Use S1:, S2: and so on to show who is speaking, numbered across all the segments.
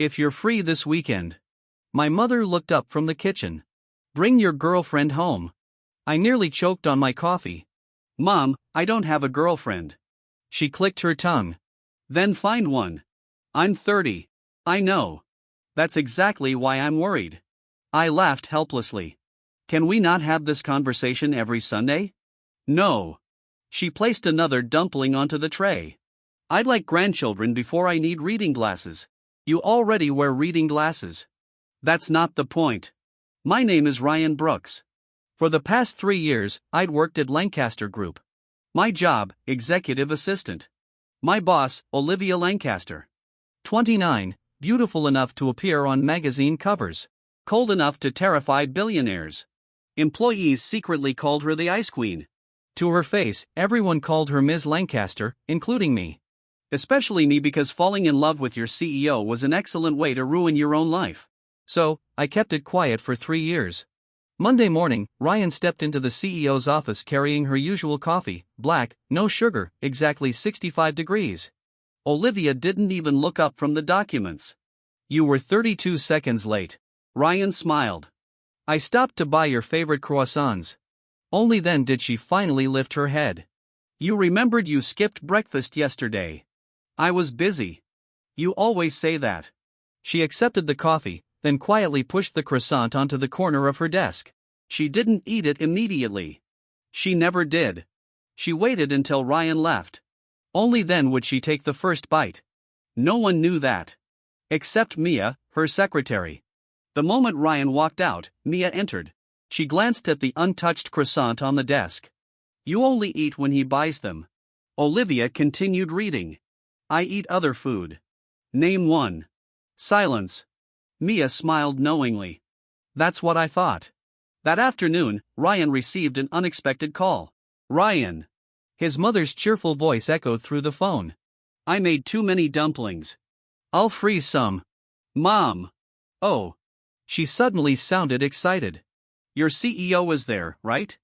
S1: If you're free this weekend. My mother looked up from the kitchen. Bring your girlfriend home. I nearly choked on my coffee. Mom, I don't have a girlfriend. She clicked her tongue. Then find one. I'm 30. I know. That's exactly why I'm worried. I laughed helplessly. Can we not have this conversation every Sunday? No. She placed another dumpling onto the tray. I'd like grandchildren before I need reading glasses. You already wear reading glasses. That's not the point. My name is Ryan Brooks. For the past 3 years, I'd worked at Lancaster Group. My job, executive assistant. My boss, Olivia Lancaster. 29, beautiful enough to appear on magazine covers. Cold enough to terrify billionaires. Employees secretly called her the Ice Queen. To her face, everyone called her Ms. Lancaster, including me. Especially me, because falling in love with your CEO was an excellent way to ruin your own life. So, I kept it quiet for 3 years. Monday morning, Ryan stepped into the CEO's office carrying her usual coffee, black, no sugar, exactly 65 degrees. Olivia didn't even look up from the documents. You were 32 seconds late. Ryan smiled. I stopped to buy your favorite croissants. Only then did she finally lift her head. You remembered you skipped breakfast yesterday. I was busy. You always say that. She accepted the coffee, then quietly pushed the croissant onto the corner of her desk. She didn't eat it immediately. She never did. She waited until Ryan left. Only then would she take the first bite. No one knew that. Except Mia, her secretary. The moment Ryan walked out, Mia entered. She glanced at the untouched croissant on the desk. You only eat when he buys them. Olivia continued reading. I eat other food. Name one. Silence. Mia smiled knowingly. That's what I thought. That afternoon, Ryan received an unexpected call. Ryan. His mother's cheerful voice echoed through the phone. I made too many dumplings. I'll freeze some. Mom. Oh. She suddenly sounded excited. Your CEO is there, right?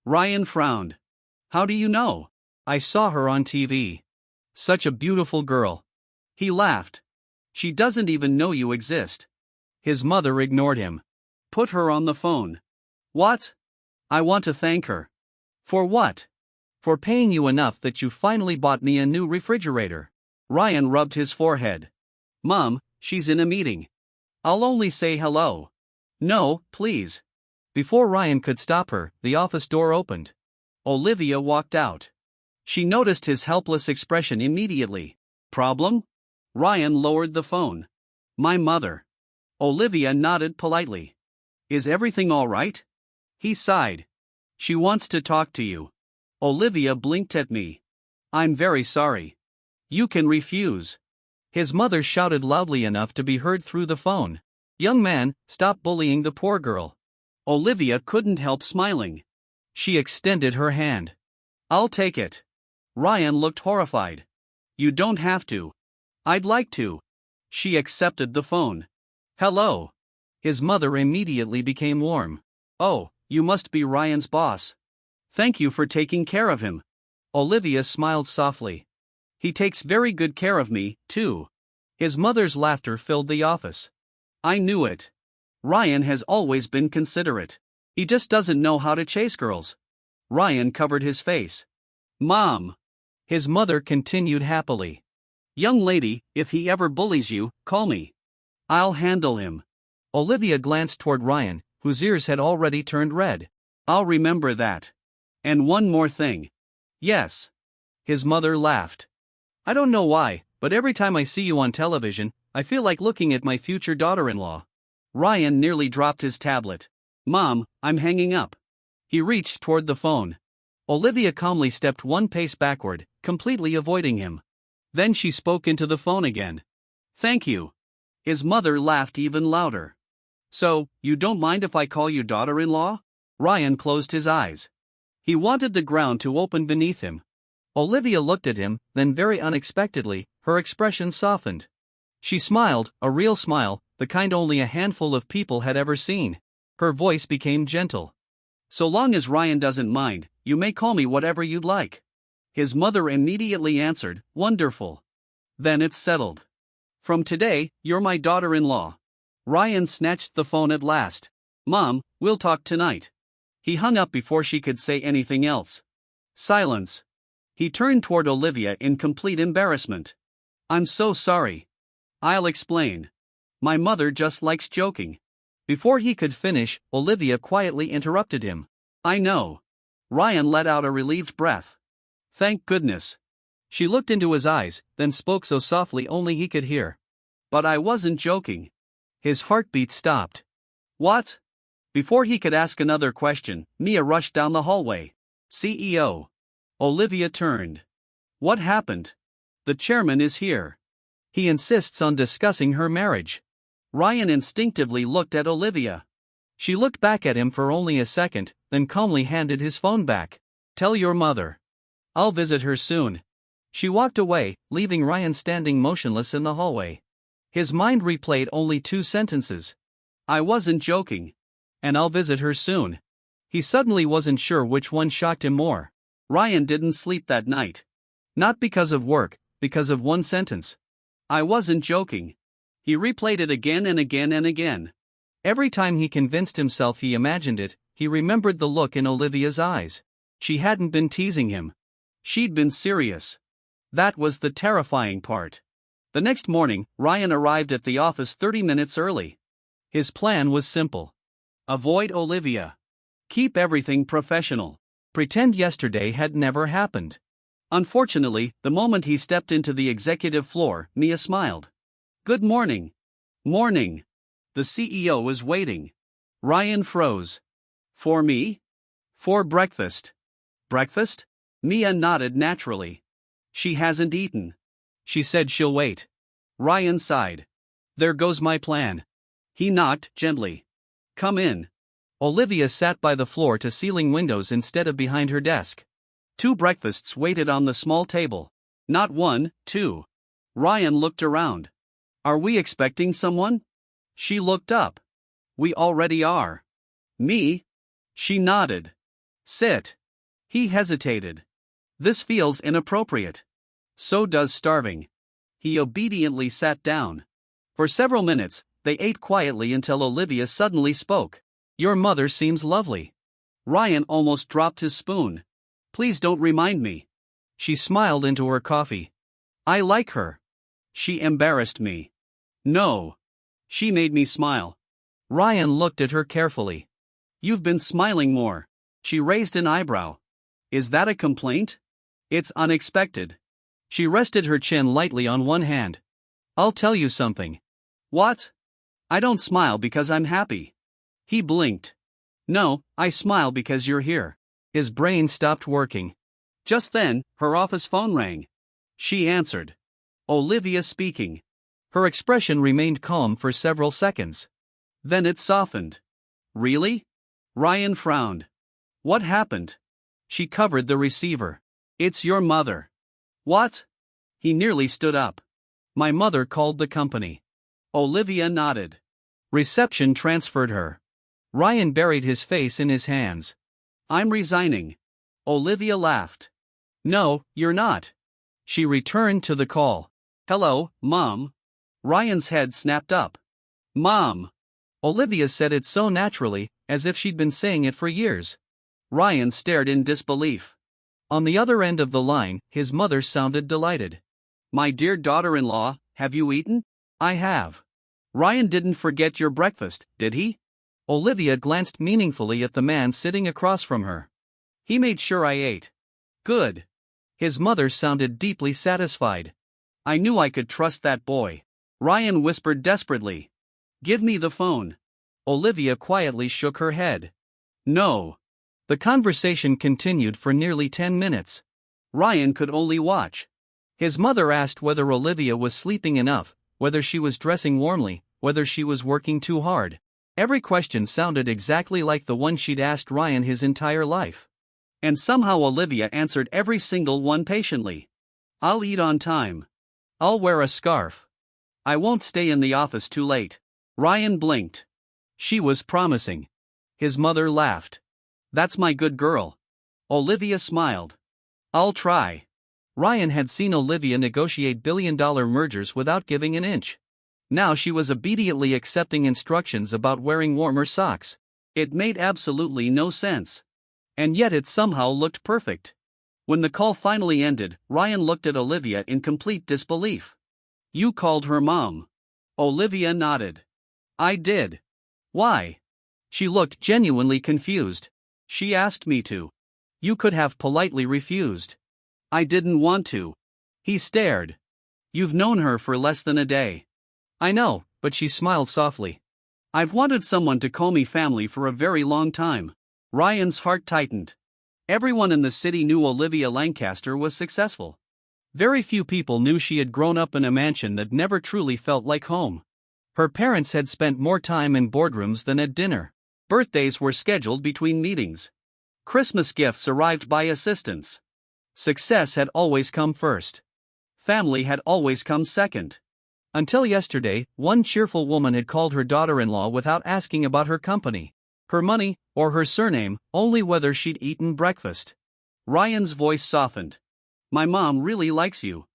S1: Ryan frowned. How do you know? I saw her on TV. Such a beautiful girl. He laughed. She doesn't even know you exist. His mother ignored him. Put her on the phone. What? I want to thank her. For what? For paying you enough that you finally bought me a new refrigerator. Ryan rubbed his forehead. Mom, she's in a meeting. I'll only say hello. No, please. Before Ryan could stop her, the office door opened. Olivia walked out. She noticed his helpless expression immediately. Problem? Ryan lowered the phone. My mother. Olivia nodded politely. Is everything all right? He sighed. She wants to talk to you. Olivia blinked at me. I'm very sorry. You can refuse. His mother shouted loudly enough to be heard through the phone. Young man, stop bullying the poor girl. Olivia couldn't help smiling. She extended her hand. I'll take it. Ryan looked horrified. You don't have to. I'd like to. She accepted the phone. Hello. His mother immediately became warm. Oh, you must be Ryan's boss. Thank you for taking care of him. Olivia smiled softly. He takes very good care of me, too. His mother's laughter filled the office. I knew it. Ryan has always been considerate. He just doesn't know how to chase girls. Ryan covered his face. Mom. His mother continued happily. Young lady, if he ever bullies you, call me. I'll handle him. Olivia glanced toward Ryan, whose ears had already turned red. I'll remember that. And one more thing. Yes. His mother laughed. I don't know why, but every time I see you on television, I feel like looking at my future daughter-in-law. Ryan nearly dropped his tablet. Mom, I'm hanging up. He reached toward the phone. Olivia calmly stepped one pace backward, completely avoiding him. Then she spoke into the phone again. Thank you. His mother laughed even louder. So, you don't mind if I call you daughter-in-law? Ryan closed his eyes. He wanted the ground to open beneath him. Olivia looked at him, then very unexpectedly, her expression softened. She smiled, a real smile, the kind only a handful of people had ever seen. Her voice became gentle. So long as Ryan doesn't mind, you may call me whatever you'd like. His mother immediately answered, wonderful. Then it's settled. From today, you're my daughter-in-law. Ryan snatched the phone at last. Mom, we'll talk tonight. He hung up before she could say anything else. Silence. He turned toward Olivia in complete embarrassment. I'm so sorry. I'll explain. My mother just likes joking. Before he could finish, Olivia quietly interrupted him. I know. Ryan let out a relieved breath. Thank goodness. She looked into his eyes, then spoke so softly only he could hear. But I wasn't joking. His heartbeat stopped. What? Before he could ask another question, Mia rushed down the hallway. CEO. Olivia turned. What happened? The chairman is here. He insists on discussing her marriage. Ryan instinctively looked at Olivia. She looked back at him for only a second, then calmly handed his phone back. Tell your mother. I'll visit her soon. She walked away, leaving Ryan standing motionless in the hallway. His mind replayed only 2 sentences. I wasn't joking. And I'll visit her soon. He suddenly wasn't sure which one shocked him more. Ryan didn't sleep that night. Not because of work, because of one sentence. I wasn't joking. He replayed it again and again and again. Every time he convinced himself he imagined it, he remembered the look in Olivia's eyes. She hadn't been teasing him. She'd been serious. That was the terrifying part. The next morning, Ryan arrived at the office 30 minutes early. His plan was simple. Avoid Olivia. Keep everything professional. Pretend yesterday had never happened. Unfortunately, the moment he stepped into the executive floor, Mia smiled. Good morning. Morning. The CEO was waiting. Ryan froze. For me? For breakfast. Breakfast? Mia nodded naturally. She hasn't eaten. She said she'll wait. Ryan sighed. There goes my plan. He knocked gently. Come in. Olivia sat by the floor-to-ceiling windows instead of behind her desk. 2 breakfasts waited on the small table. Not 1, 2. Ryan looked around. Are we expecting someone? She looked up. We already are. Me? She nodded. Sit. He hesitated. This feels inappropriate. So does starving. He obediently sat down. For several minutes, they ate quietly until Olivia suddenly spoke. Your mother seems lovely. Ryan almost dropped his spoon. Please don't remind me. She smiled into her coffee. I like her. She embarrassed me. No. She made me smile. Ryan looked at her carefully. You've been smiling more. She raised an eyebrow. Is that a complaint? It's unexpected. She rested her chin lightly on one hand. I'll tell you something. What? I don't smile because I'm happy. He blinked. No, I smile because you're here. His brain stopped working. Just then, her office phone rang. She answered. Olivia speaking. Her expression remained calm for several seconds. Then it softened. Really? Ryan frowned. What happened? She covered the receiver. It's your mother. What? He nearly stood up. My mother called the company. Olivia nodded. Reception transferred her. Ryan buried his face in his hands. I'm resigning. Olivia laughed. No, you're not. She returned to the call. Hello, Mom. Ryan's head snapped up. Mom. Olivia said it so naturally, as if she'd been saying it for years. Ryan stared in disbelief. On the other end of the line, his mother sounded delighted. My dear daughter-in-law, have you eaten? I have. Ryan didn't forget your breakfast, did he? Olivia glanced meaningfully at the man sitting across from her. He made sure I ate. Good. His mother sounded deeply satisfied. I knew I could trust that boy. Ryan whispered desperately. Give me the phone. Olivia quietly shook her head. No. The conversation continued for nearly 10 minutes. Ryan could only watch. His mother asked whether Olivia was sleeping enough, whether she was dressing warmly, whether she was working too hard. Every question sounded exactly like the one she'd asked Ryan his entire life. And somehow Olivia answered every single one patiently. I'll eat on time. I'll wear a scarf. I won't stay in the office too late. Ryan blinked. She was promising. His mother laughed. That's my good girl. Olivia smiled. I'll try. Ryan had seen Olivia negotiate billion-dollar mergers without giving an inch. Now she was obediently accepting instructions about wearing warmer socks. It made absolutely no sense. And yet it somehow looked perfect. When the call finally ended, Ryan looked at Olivia in complete disbelief. "You called her mom?" Olivia nodded. "I did." "Why?" She looked genuinely confused. "She asked me to." "You could have politely refused." "I didn't want to." He stared. "You've known her for less than a day." "I know," but she smiled softly. "I've wanted someone to call me family for a very long time." Ryan's heart tightened. Everyone in the city knew Olivia Lancaster was successful. Very few people knew she had grown up in a mansion that never truly felt like home. Her parents had spent more time in boardrooms than at dinner. Birthdays were scheduled between meetings. Christmas gifts arrived by assistants. Success had always come first. Family had always come second. Until yesterday, one cheerful woman had called her daughter-in-law without asking about her company, her money, or her surname, only whether she'd eaten breakfast. Ryan's voice softened. "My mom really likes you."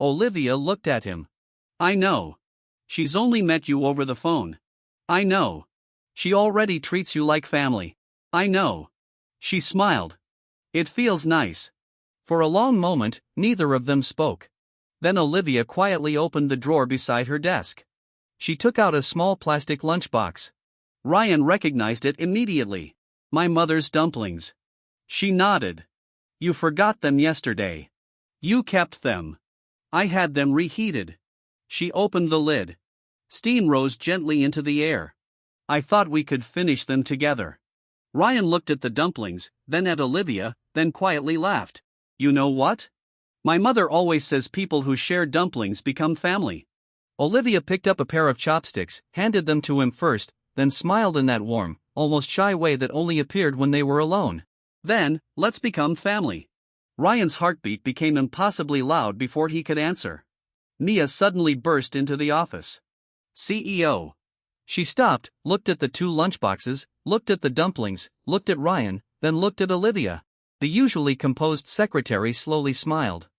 S1: Olivia looked at him. "I know. She's only met you over the phone." "I know. She already treats you like family." "I know." She smiled. "It feels nice." For a long moment, neither of them spoke. Then Olivia quietly opened the drawer beside her desk. She took out a small plastic lunchbox. Ryan recognized it immediately. "My mother's dumplings." She nodded. "You forgot them yesterday." "You kept them." "I had them reheated." She opened the lid. Steam rose gently into the air. "I thought we could finish them together." Ryan looked at the dumplings, then at Olivia, then quietly laughed. "You know what? My mother always says people who share dumplings become family." Olivia picked up a pair of chopsticks, handed them to him first, then smiled in that warm, almost shy way that only appeared when they were alone. "Then, let's become family." Ryan's heartbeat became impossibly loud before he could answer. Mia suddenly burst into the office. "CEO." She stopped, looked at the two lunchboxes, looked at the dumplings, looked at Ryan, then looked at Olivia. The usually composed secretary slowly smiled.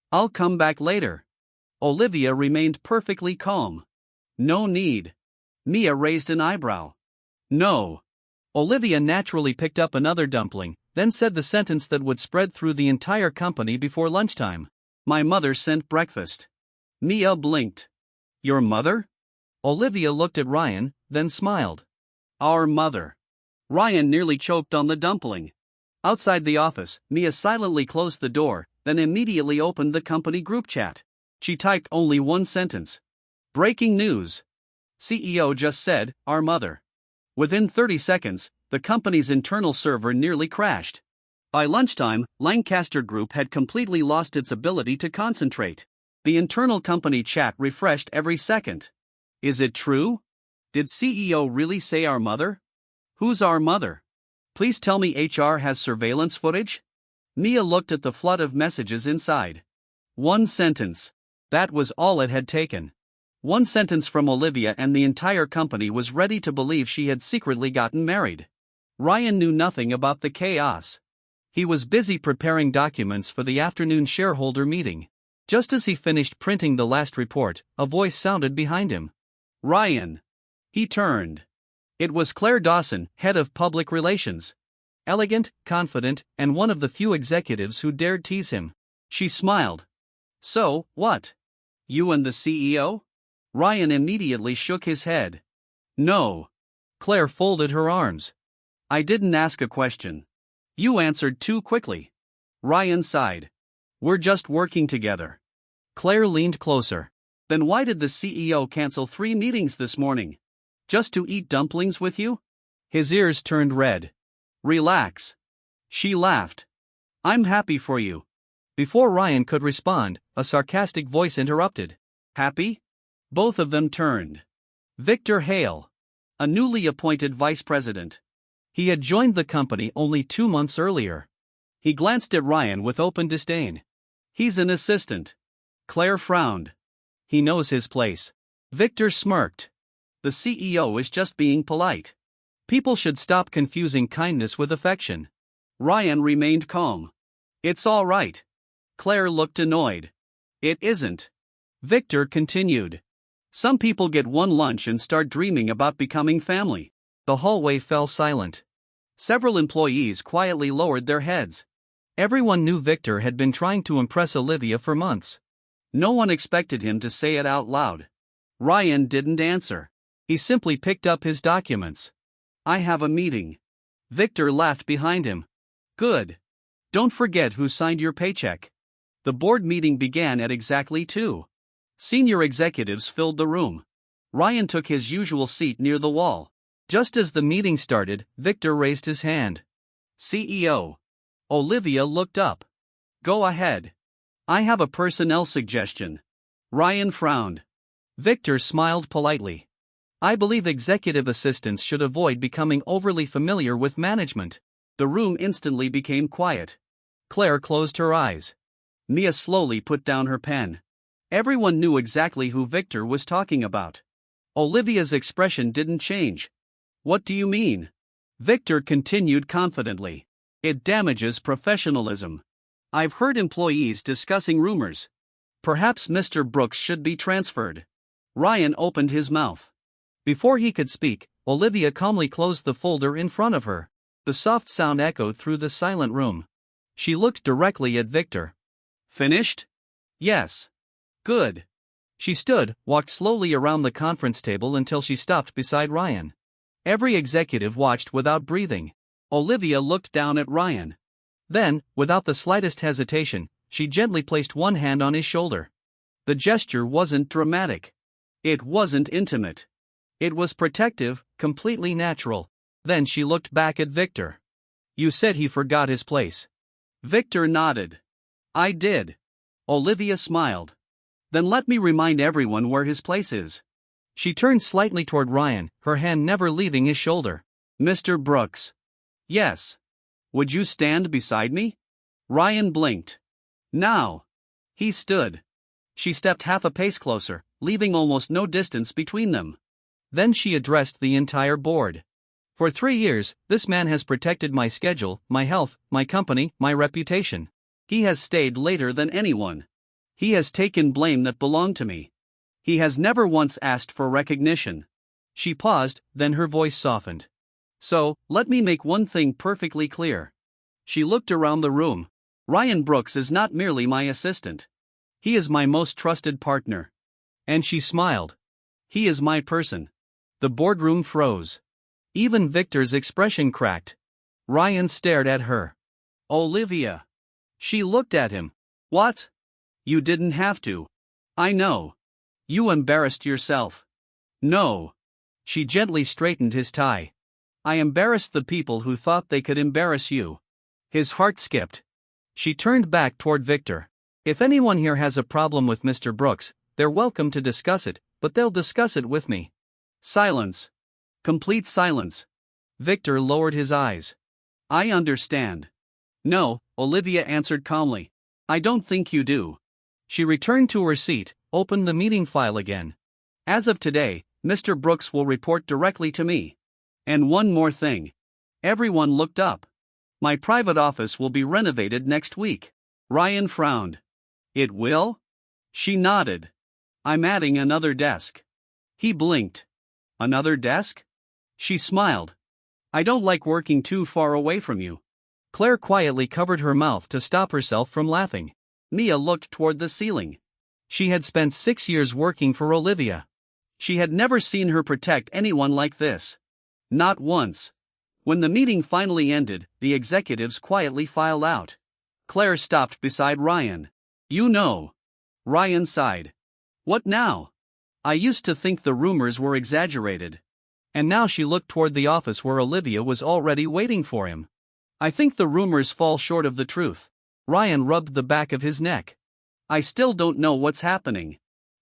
S1: "I'll come back later." Olivia remained perfectly calm. "No need." Mia raised an eyebrow. "No." Olivia naturally picked up another dumpling, then said the sentence that would spread through the entire company before lunchtime. "My mother sent breakfast." Mia blinked. "Your mother?" Olivia looked at Ryan, then smiled. "Our mother." Ryan nearly choked on the dumpling. Outside the office, Mia silently closed the door, then immediately opened the company group chat. She typed only one sentence. "Breaking news. CEO just said, our mother." Within 30 seconds, the company's internal server nearly crashed. By lunchtime, Lancaster Group had completely lost its ability to concentrate. The internal company chat refreshed every second. "Is it true? Did CEO really say our mother? Who's our mother? Please tell me HR has surveillance footage?" Mia looked at the flood of messages inside. One sentence. That was all it had taken. One sentence from Olivia and the entire company was ready to believe she had secretly gotten married. Ryan knew nothing about the chaos. He was busy preparing documents for the afternoon shareholder meeting. Just as he finished printing the last report, a voice sounded behind him. "Ryan." He turned. It was Claire Dawson, head of public relations. Elegant, confident, and one of the few executives who dared tease him. She smiled. "So, what? You and the CEO?" Ryan immediately shook his head. "No." Claire folded her arms. "I didn't ask a question. You answered too quickly." Ryan sighed. "We're just working together." Claire leaned closer. "Then why did the CEO cancel 3 meetings this morning? Just to eat dumplings with you?" His ears turned red. "Relax." She laughed. "I'm happy for you." Before Ryan could respond, a sarcastic voice interrupted. "Happy?" Both of them turned. Victor Hale, a newly appointed vice president. He had joined the company only 2 months earlier. He glanced at Ryan with open disdain. "He's an assistant." Claire frowned. "He knows his place." Victor smirked. "The CEO is just being polite. People should stop confusing kindness with affection." Ryan remained calm. "It's all right. Claire looked annoyed. It isn't. Victor continued. Some people get one lunch and start dreaming about becoming family. The hallway fell silent. Several employees quietly lowered their heads. Everyone knew Victor had been trying to impress Olivia for months. No one expected him to say it out loud. Ryan didn't answer. He simply picked up his documents. I have a meeting. Victor laughed behind him. Good. Don't forget who signed your paycheck. The board meeting began at exactly 2. Senior executives filled the room. Ryan took his usual seat near the wall. Just as the meeting started, Victor raised his hand. CEO. Olivia looked up. Go ahead. I have a personnel suggestion. Ryan frowned. Victor smiled politely. I believe executive assistants should avoid becoming overly familiar with management. The room instantly became quiet. Claire closed her eyes. Mia slowly put down her pen. Everyone knew exactly who Victor was talking about. Olivia's expression didn't change. What do you mean? Victor continued confidently. It damages professionalism. I've heard employees discussing rumors. Perhaps Mr. Brooks should be transferred. Ryan opened his mouth. Before he could speak, Olivia calmly closed the folder in front of her. The soft sound echoed through the silent room. She looked directly at Victor. Finished? Yes. Good. She stood, walked slowly around the conference table until she stopped beside Ryan. Every executive watched without breathing. Olivia looked down at Ryan. Then, without the slightest hesitation, she gently placed one hand on his shoulder. The gesture wasn't dramatic. It wasn't intimate. It was protective, completely natural. Then she looked back at Victor. You said he forgot his place. Victor nodded. I did. Olivia smiled. Then let me remind everyone where his place is. She turned slightly toward Ryan, her hand never leaving his shoulder. Mr. Brooks. Yes. Would you stand beside me? Ryan blinked. Now. He stood. She stepped half a pace closer, leaving almost no distance between them. Then she addressed the entire board. For 3 years, this man has protected my schedule, my health, my company, my reputation. He has stayed later than anyone. He has taken blame that belonged to me. He has never once asked for recognition. She paused, then her voice softened. So, let me make one thing perfectly clear. She looked around the room. Ryan Brooks is not merely my assistant. He is my most trusted partner. And she smiled. He is my person. The boardroom froze. Even Victor's expression cracked. Ryan stared at her. Olivia. She looked at him. What? You didn't have to. I know. You embarrassed yourself. No. She gently straightened his tie. I embarrassed the people who thought they could embarrass you. His heart skipped. She turned back toward Victor. If anyone here has a problem with Mr. Brooks, they're welcome to discuss it, but they'll discuss it with me. Silence. Complete silence. Victor lowered his eyes. I understand. No, Olivia answered calmly. I don't think you do. She returned to her seat, opened the meeting file again. As of today, Mr. Brooks will report directly to me. And one more thing. Everyone looked up. My private office will be renovated next week. Ryan frowned. It will? She nodded. I'm adding another desk. He blinked. Another desk? She smiled. I don't like working too far away from you. Claire quietly covered her mouth to stop herself from laughing. Mia looked toward the ceiling. She had spent 6 years working for Olivia. She had never seen her protect anyone like this. Not once. When the meeting finally ended, the executives quietly filed out. Claire stopped beside Ryan. You know. Ryan sighed. What now? I used to think the rumors were exaggerated. And now she looked toward the office where Olivia was already waiting for him. I think the rumors fall short of the truth. Ryan rubbed the back of his neck. I still don't know what's happening.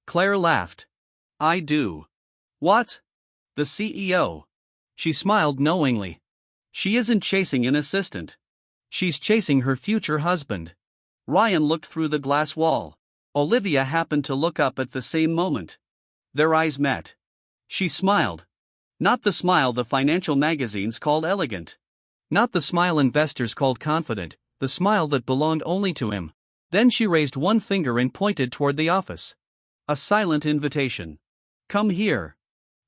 S1: Claire laughed. I do. What? The CEO. She smiled knowingly. She isn't chasing an assistant. She's chasing her future husband. Ryan looked through the glass wall. Olivia happened to look up at the same moment. Their eyes met. She smiled. Not the smile the financial magazines called elegant. Not the smile investors called confident, the smile that belonged only to him. Then she raised one finger and pointed toward the office. A silent invitation. Come here.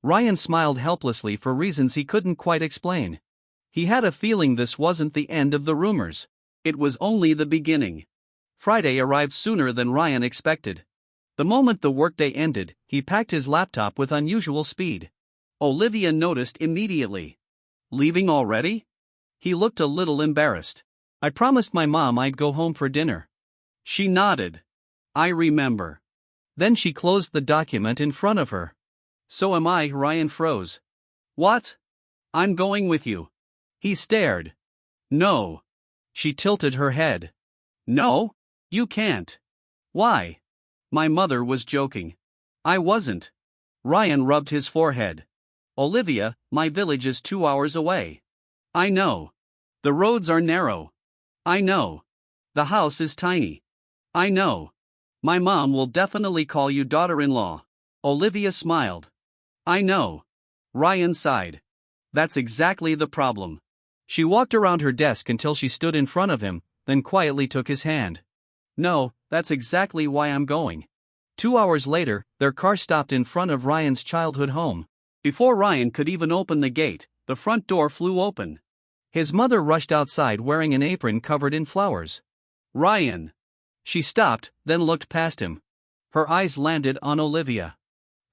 S1: Ryan smiled helplessly for reasons he couldn't quite explain. He had a feeling this wasn't the end of the rumors. It was only the beginning. Friday arrived sooner than Ryan expected. The moment the workday ended, he packed his laptop with unusual speed. Olivia noticed immediately. Leaving already? He looked a little embarrassed. I promised my mom I'd go home for dinner. She nodded. I remember. Then she closed the document in front of her. So am I. Ryan froze. What? I'm going with you. He stared. No. She tilted her head. No? You can't. Why? My mother was joking. I wasn't. Ryan rubbed his forehead. Olivia, my village is 2 hours away. I know. The roads are narrow. I know. The house is tiny. I know. My mom will definitely call you daughter-in-law. Olivia smiled. I know. Ryan sighed. That's exactly the problem. She walked around her desk until she stood in front of him, then quietly took his hand. No, that's exactly why I'm going. 2 hours later, their car stopped in front of Ryan's childhood home. Before Ryan could even open the gate, the front door flew open. His mother rushed outside wearing an apron covered in flowers. Ryan! She stopped, then looked past him. Her eyes landed on Olivia.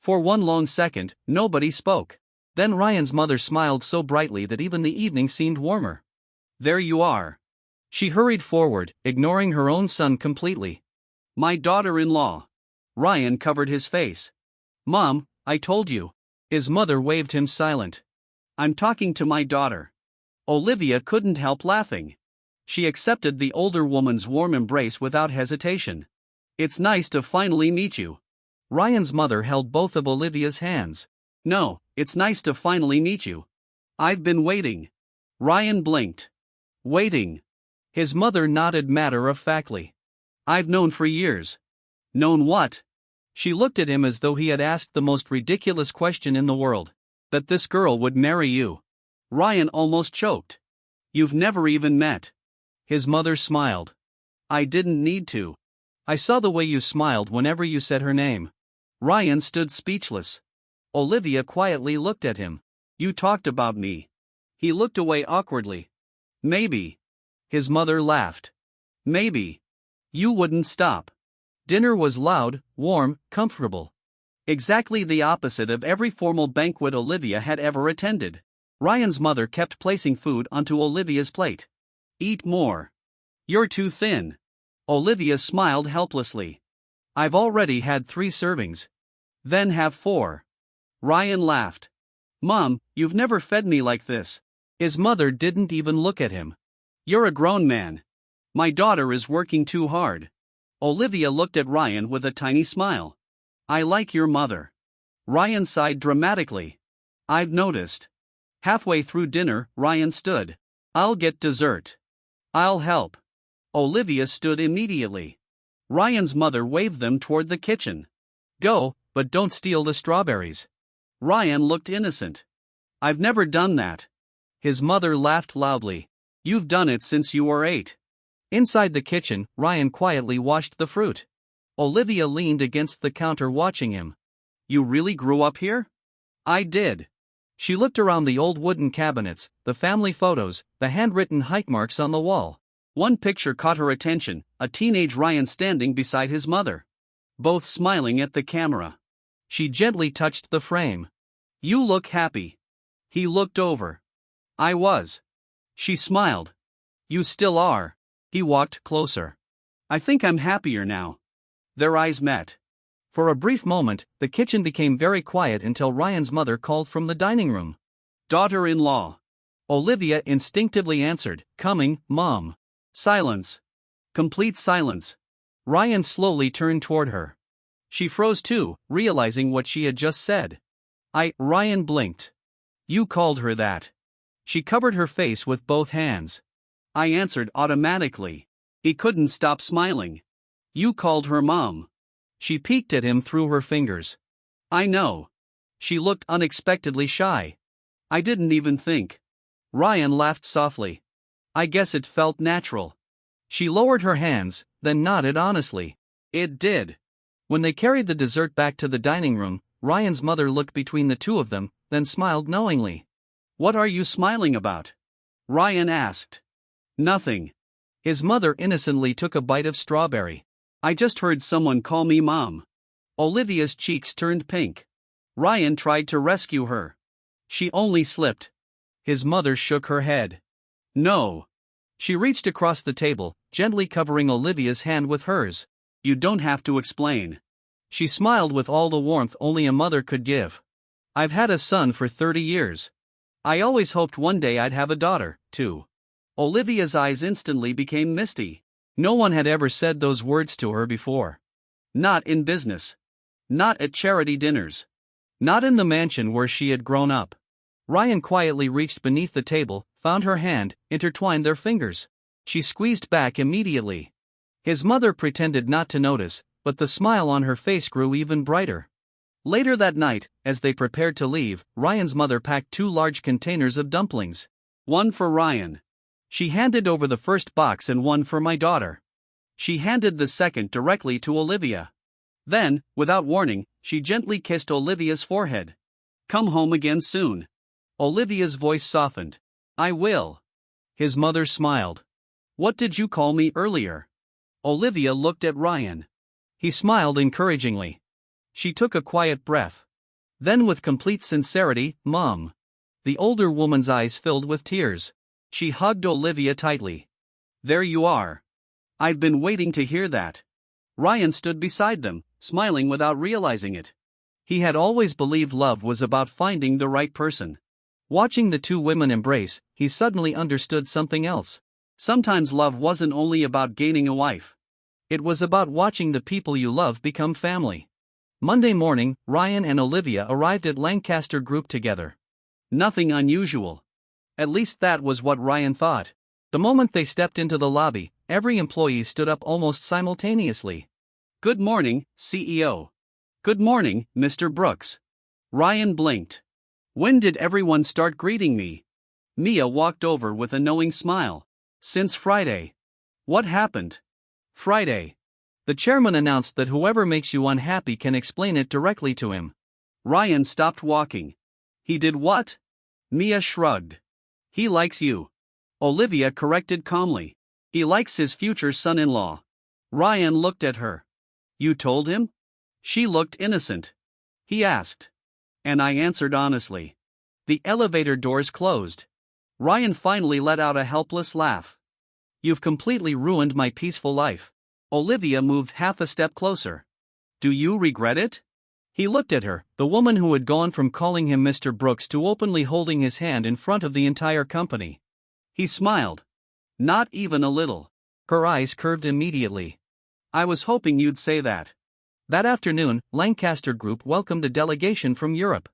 S1: For one long second, nobody spoke. Then Ryan's mother smiled so brightly that even the evening seemed warmer. There you are. She hurried forward, ignoring her own son completely. My daughter-in-law. Ryan covered his face. Mom, I told you. His mother waved him silent. I'm talking to my daughter. Olivia couldn't help laughing. She accepted the older woman's warm embrace without hesitation. It's nice to finally meet you. Ryan's mother held both of Olivia's hands. No, it's nice to finally meet you. I've been waiting. Ryan blinked. Waiting. His mother nodded matter-of-factly. I've known for years. Known what? She looked at him as though he had asked the most ridiculous question in the world. That this girl would marry you. Ryan almost choked. You've never even met. His mother smiled. I didn't need to. I saw the way you smiled whenever you said her name. Ryan stood speechless. Olivia quietly looked at him. You talked about me. He looked away awkwardly. Maybe. His mother laughed. Maybe. You wouldn't stop. Dinner was loud, warm, comfortable. Exactly the opposite of every formal banquet Olivia had ever attended. Ryan's mother kept placing food onto Olivia's plate. Eat more. You're too thin. Olivia smiled helplessly. I've already had 3 servings. Then have 4. Ryan laughed. Mom, you've never fed me like this. His mother didn't even look at him. You're a grown man. My daughter is working too hard. Olivia looked at Ryan with a tiny smile. I like your mother. Ryan sighed dramatically. I've noticed. Halfway through dinner, Ryan stood. I'll get dessert. I'll help. Olivia stood immediately. Ryan's mother waved them toward the kitchen. Go, but don't steal the strawberries. Ryan looked innocent. I've never done that. His mother laughed loudly. You've done it since you were 8. Inside the kitchen, Ryan quietly washed the fruit. Olivia leaned against the counter watching him. You really grew up here? I did. She looked around the old wooden cabinets, the family photos, the handwritten hike marks on the wall. One picture caught her attention, a teenage Ryan standing beside his mother. Both smiling at the camera. She gently touched the frame. You look happy. He looked over. I was. She smiled. You still are. He walked closer. I think I'm happier now. Their eyes met. For a brief moment, the kitchen became very quiet until Ryan's mother called from the dining room. Daughter-in-law. Olivia instinctively answered, coming, Mom. Silence. Complete silence. Ryan slowly turned toward her. She froze too, realizing what she had just said. Ryan blinked. You called her that. She covered her face with both hands. I answered automatically. He couldn't stop smiling. You called her Mom. She peeked at him through her fingers. I know. She looked unexpectedly shy. I didn't even think. Ryan laughed softly. I guess it felt natural. She lowered her hands, then nodded honestly. It did. When they carried the dessert back to the dining room, Ryan's mother looked between the two of them, then smiled knowingly. "What are you smiling about?" Ryan asked. "Nothing." His mother innocently took a bite of strawberry. "I just heard someone call me Mom." Olivia's cheeks turned pink. Ryan tried to rescue her. She only slipped. His mother shook her head. "No." She reached across the table, gently covering Olivia's hand with hers. "You don't have to explain." She smiled with all the warmth only a mother could give. "I've had a son for 30 years. I always hoped one day I'd have a daughter, too." Olivia's eyes instantly became misty. No one had ever said those words to her before. Not in business. Not at charity dinners. Not in the mansion where she had grown up. Ryan quietly reached beneath the table, found her hand, intertwined their fingers. She squeezed back immediately. His mother pretended not to notice, but the smile on her face grew even brighter. Later that night, as they prepared to leave, Ryan's mother packed 2 large containers of dumplings. "One for Ryan." She handed over the first box, "and one for my daughter." She handed the second directly to Olivia. Then, without warning, she gently kissed Olivia's forehead. "Come home again soon." Olivia's voice softened. "I will." His mother smiled. "What did you call me earlier?" Olivia looked at Ryan. He smiled encouragingly. She took a quiet breath. Then, with complete sincerity, "Mom." The older woman's eyes filled with tears. She hugged Olivia tightly. "There you are. I've been waiting to hear that." Ryan stood beside them, smiling without realizing it. He had always believed love was about finding the right person. Watching the two women embrace, he suddenly understood something else. Sometimes love wasn't only about gaining a wife. It was about watching the people you love become family. Monday morning, Ryan and Olivia arrived at Lancaster Group together. Nothing unusual. At least that was what Ryan thought. The moment they stepped into the lobby, every employee stood up almost simultaneously. "Good morning, CEO." "Good morning, Mr. Brooks." Ryan blinked. "When did everyone start greeting me?" Mia walked over with a knowing smile. "Since Friday." "What happened?" "Friday. The chairman announced that whoever makes you unhappy can explain it directly to him." Ryan stopped walking. "He did what?" Mia shrugged. "He likes you." Olivia corrected calmly. "He likes his future son-in-law." Ryan looked at her. "You told him?" She looked innocent. He asked. And I answered honestly. The elevator doors closed. Ryan finally let out a helpless laugh. "You've completely ruined my peaceful life." Olivia moved half a step closer. "Do you regret it?" He looked at her, the woman who had gone from calling him Mr. Brooks to openly holding his hand in front of the entire company. He smiled. "Not even a little." Her eyes curved immediately. "I was hoping you'd say that." That afternoon, Lancaster Group welcomed a delegation from Europe.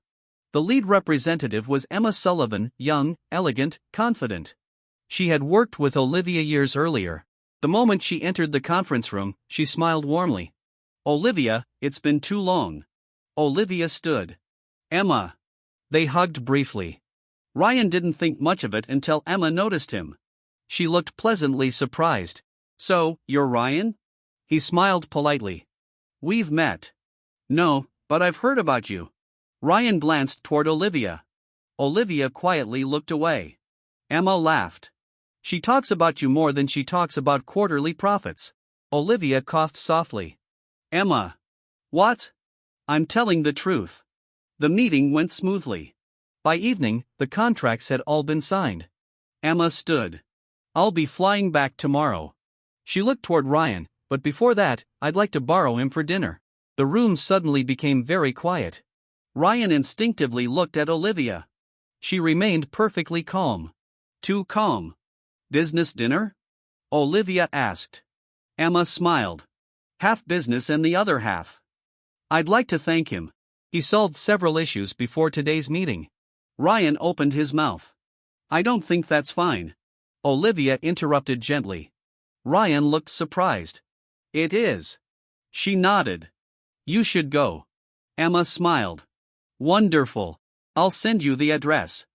S1: The lead representative was Emma Sullivan, young, elegant, confident. She had worked with Olivia years earlier. The moment she entered the conference room, she smiled warmly. "Olivia, it's been too long." Olivia stood. "Emma." They hugged briefly. Ryan didn't think much of it until Emma noticed him. She looked pleasantly surprised. "So, you're Ryan?" He smiled politely. "We've met." "No, but I've heard about you." Ryan glanced toward Olivia. Olivia quietly looked away. Emma laughed. "She talks about you more than she talks about quarterly profits." Olivia coughed softly. "Emma." "What?" "I'm telling the truth." The meeting went smoothly. By evening, the contracts had all been signed. Emma stood. "I'll be flying back tomorrow." She looked toward Ryan, "But before that, I'd like to borrow him for dinner." The room suddenly became very quiet. Ryan instinctively looked at Olivia. She remained perfectly calm. Too calm. "Business dinner?" Olivia asked. Emma smiled. "Half business and the other half. I'd like to thank him. He solved several issues before today's meeting." Ryan opened his mouth. "I don't think that's fine." Olivia interrupted gently. Ryan looked surprised. "It is." She nodded. "You should go." Emma smiled. "Wonderful. I'll send you the address."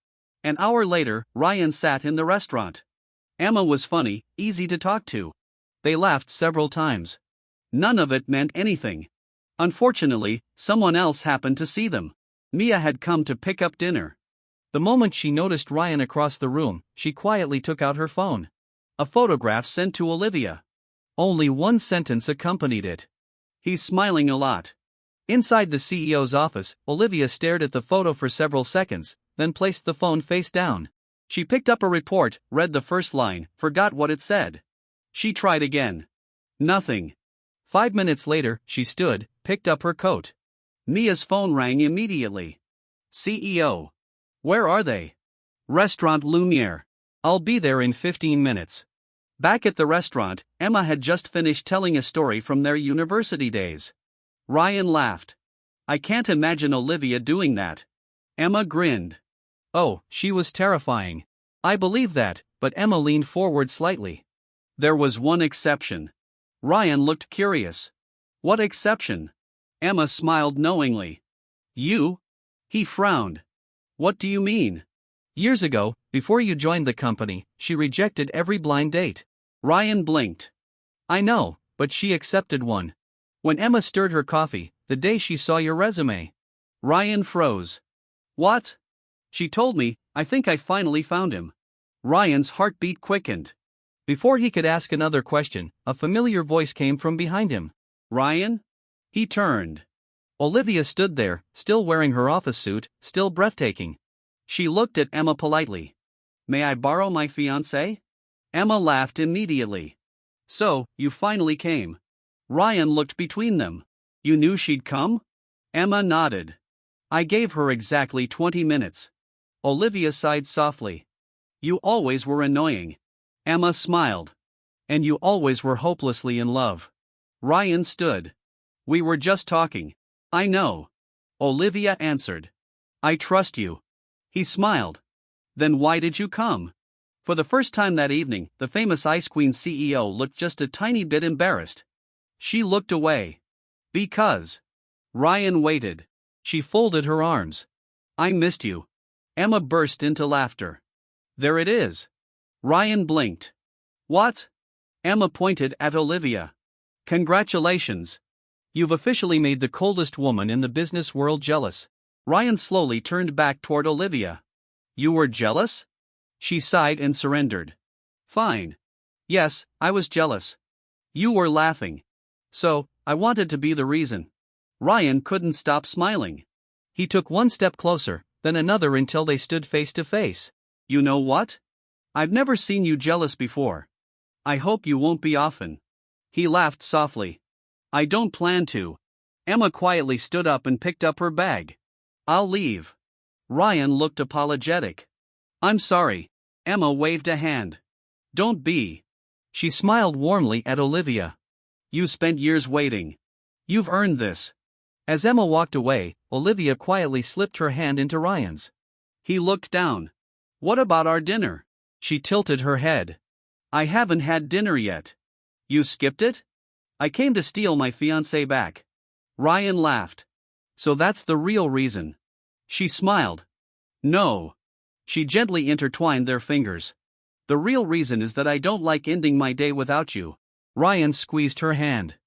S1: An hour later, Ryan sat in the restaurant. Emma was funny, easy to talk to. They laughed several times. None of it meant anything. Unfortunately, someone else happened to see them. Mia had come to pick up dinner. The moment she noticed Ryan across the room, she quietly took out her phone. A photograph sent to Olivia. Only one sentence accompanied it. "He's smiling a lot." Inside the CEO's office, Olivia stared at the photo for several seconds, then placed the phone face down. She picked up a report, read the first line, forgot what it said. She tried again. Nothing. 5 minutes later, she stood, picked up her coat. Mia's phone rang immediately. "CEO. Where are they?" "Restaurant Lumiere. I'll be there in 15 minutes. Back at the restaurant, Emma had just finished telling a story from their university days. Ryan laughed. "I can't imagine Olivia doing that." Emma grinned. "Oh, she was terrifying. I believe that," but Emma leaned forward slightly. "There was one exception." Ryan looked curious. "What exception?" Emma smiled knowingly. "You?" He frowned. "What do you mean?" "Years ago, before you joined the company, she rejected every blind date." Ryan blinked. "I know, but she accepted one. When Emma stirred her coffee, the day she saw your resume." Ryan froze. "What?" "She told me, I think I finally found him." Ryan's heartbeat quickened. Before he could ask another question, a familiar voice came from behind him. "Ryan?" He turned. Olivia stood there, still wearing her office suit, still breathtaking. She looked at Emma politely. "May I borrow my fiancé?" Emma laughed immediately. "So, you finally came." Ryan looked between them. "You knew she'd come?" Emma nodded. "I gave her exactly 20 minutes. Olivia sighed softly. "You always were annoying." Emma smiled. "And you always were hopelessly in love." Ryan stood. "We were just talking." "I know." Olivia answered. "I trust you." He smiled. "Then why did you come?" For the first time that evening, the famous Ice Queen CEO looked just a tiny bit embarrassed. She looked away. "Because." Ryan waited. She folded her arms. "I missed you." Emma burst into laughter. "There it is." Ryan blinked. "What?" Emma pointed at Olivia. "Congratulations. You've officially made the coldest woman in the business world jealous." Ryan slowly turned back toward Olivia. "You were jealous?" She sighed and surrendered. "Fine. Yes, I was jealous. You were laughing. So, I wanted to be the reason." Ryan couldn't stop smiling. He took one step closer, then another until they stood face to face. "You know what? I've never seen you jealous before. I hope you won't be often." He laughed softly. "I don't plan to." Emma quietly stood up and picked up her bag. "I'll leave." Ryan looked apologetic. "I'm sorry." Emma waved a hand. "Don't be." She smiled warmly at Olivia. "You spent years waiting. You've earned this." As Emma walked away, Olivia quietly slipped her hand into Ryan's. He looked down. "What about our dinner?" She tilted her head. "I haven't had dinner yet." "You skipped it?" "I came to steal my fiancé back." Ryan laughed. "So that's the real reason." She smiled. "No." She gently intertwined their fingers. "The real reason is that I don't like ending my day without you." Ryan squeezed her hand.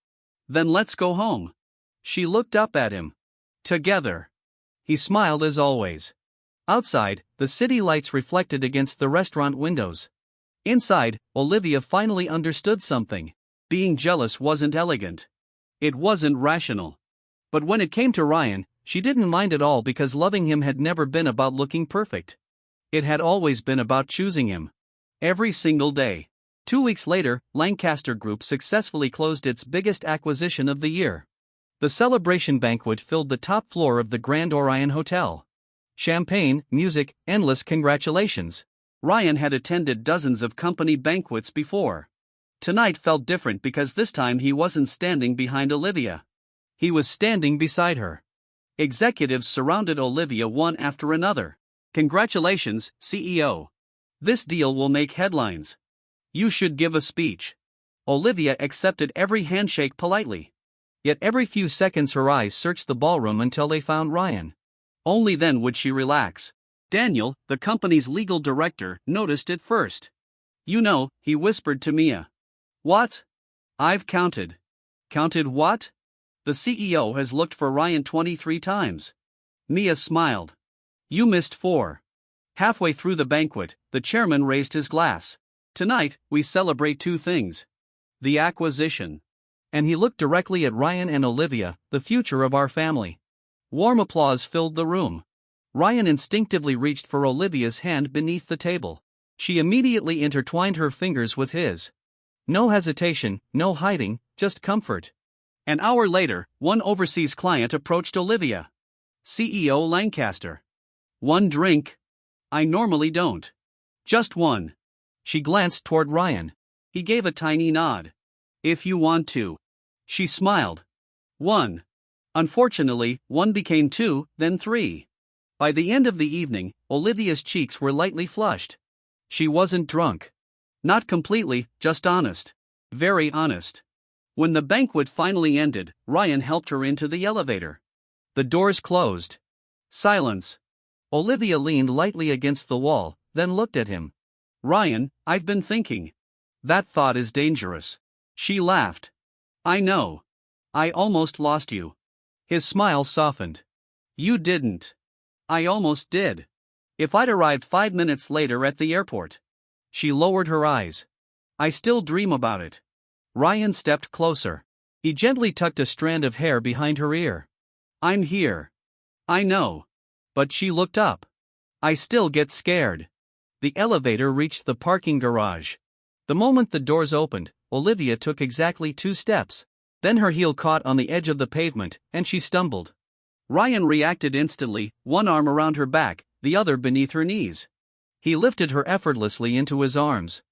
S1: "Then let's go home." She looked up at him. "Together." He smiled as always. Outside, the city lights reflected against the restaurant windows. Inside, Olivia finally understood something. Being jealous wasn't elegant. It wasn't rational. But when it came to Ryan, she didn't mind at all because loving him had never been about looking perfect. It had always been about choosing him. Every single day. 2 weeks later, Lancaster Group successfully closed its biggest acquisition of the year. The celebration banquet filled the top floor of the Grand Orion Hotel. Champagne, music, endless congratulations. Ryan had attended dozens of company banquets before. Tonight felt different because this time he wasn't standing behind Olivia. He was standing beside her. Executives surrounded Olivia one after another. "Congratulations, CEO. This deal will make headlines. You should give a speech." Olivia accepted every handshake politely. Yet every few seconds her eyes searched the ballroom until they found Ryan. Only then would she relax. Daniel, the company's legal director, noticed it first. "You know," he whispered to Mia. "What?" I've counted. Counted what? The CEO has looked for Ryan 23 times. Mia smiled. You missed 4. Halfway through the banquet, the chairman raised his glass. Tonight, we celebrate 2 things. The acquisition. And he looked directly at Ryan and Olivia, the future of our family. Warm applause filled the room. Ryan instinctively reached for Olivia's hand beneath the table. She immediately intertwined her fingers with his. No hesitation, no hiding, just comfort. An hour later, one overseas client approached Olivia. CEO Lancaster. 1 drink? I normally don't. Just 1. She glanced toward Ryan. He gave a tiny nod. If you want to. She smiled. 1. Unfortunately, 1 became 2, then 3. By the end of the evening, Olivia's cheeks were lightly flushed. She wasn't drunk. Not completely, just honest. Very honest. When the banquet finally ended, Ryan helped her into the elevator. The doors closed. Silence. Olivia leaned lightly against the wall, then looked at him. Ryan, I've been thinking. That thought is dangerous. She laughed. I know. I almost lost you. His smile softened. You didn't. I almost did. If I'd arrived 5 minutes later at the airport. She lowered her eyes. I still dream about it. Ryan stepped closer. He gently tucked a strand of hair behind her ear. I'm here. I know. But she looked up. I still get scared. The elevator reached the parking garage. The moment the doors opened, Olivia took exactly 2 steps. Then her heel caught on the edge of the pavement, and she stumbled. Ryan reacted instantly, one arm around her back, the other beneath her knees. He lifted her effortlessly into his arms.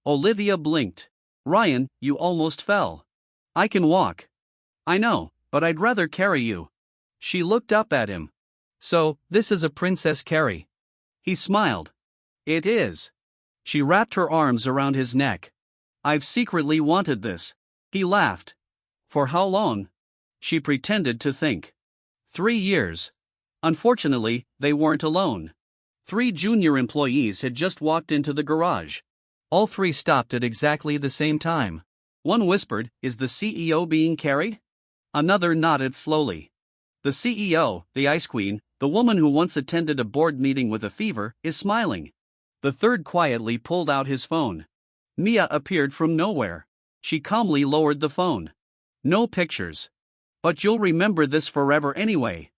S1: Olivia blinked. Ryan, you almost fell. I can walk. I know, but I'd rather carry you. She looked up at him. So, this is a Princess Carrie. He smiled. It is. She wrapped her arms around his neck. I've secretly wanted this. He laughed. For how long? She pretended to think. 3 years. Unfortunately, they weren't alone. 3 junior employees had just walked into the garage. All 3 stopped at exactly the same time. One whispered, "Is the CEO being carried?" Another nodded slowly. The CEO, the Ice Queen, the woman who once attended a board meeting with a fever, is smiling. The third quietly pulled out his phone. Mia appeared from nowhere. She calmly lowered the phone. No pictures. But you'll remember this forever anyway.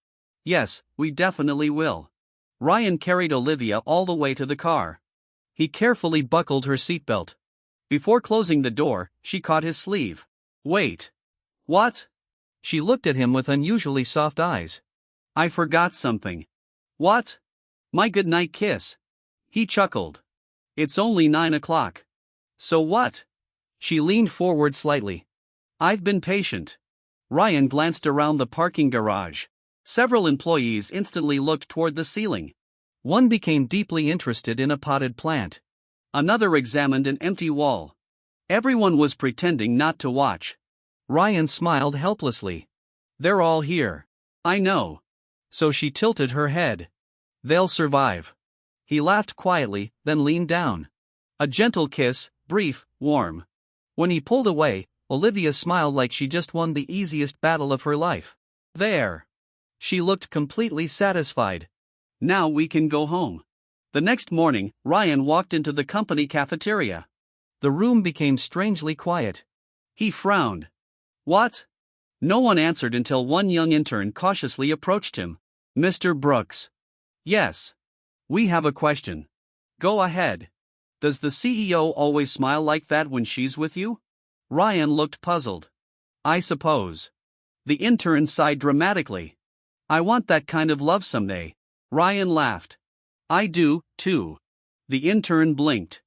S1: Yes, we definitely will. Ryan carried Olivia all the way to the car. He carefully buckled her seatbelt. Before closing the door, she caught his sleeve. Wait. What? She looked at him with unusually soft eyes. I forgot something. What? My goodnight kiss. He chuckled. It's only 9 o'clock. So what? She leaned forward slightly. I've been patient. Ryan glanced around the parking garage. Several employees instantly looked toward the ceiling. One became deeply interested in a potted plant. Another examined an empty wall. Everyone was pretending not to watch. Ryan smiled helplessly. They're all here. I know. So she tilted her head. They'll survive. He laughed quietly, then leaned down. A gentle kiss, brief, warm. When he pulled away, Olivia smiled like she just won the easiest battle of her life. There. She looked completely satisfied. Now we can go home. The next morning, Ryan walked into the company cafeteria. The room became strangely quiet. He frowned. What? No one answered until one young intern cautiously approached him. Mr. Brooks. Yes. We have a question. Go ahead. Does the CEO always smile like that when she's with you? Ryan looked puzzled. I suppose. The intern sighed dramatically. I want that kind of love someday. Ryan laughed. I do, too. The intern blinked.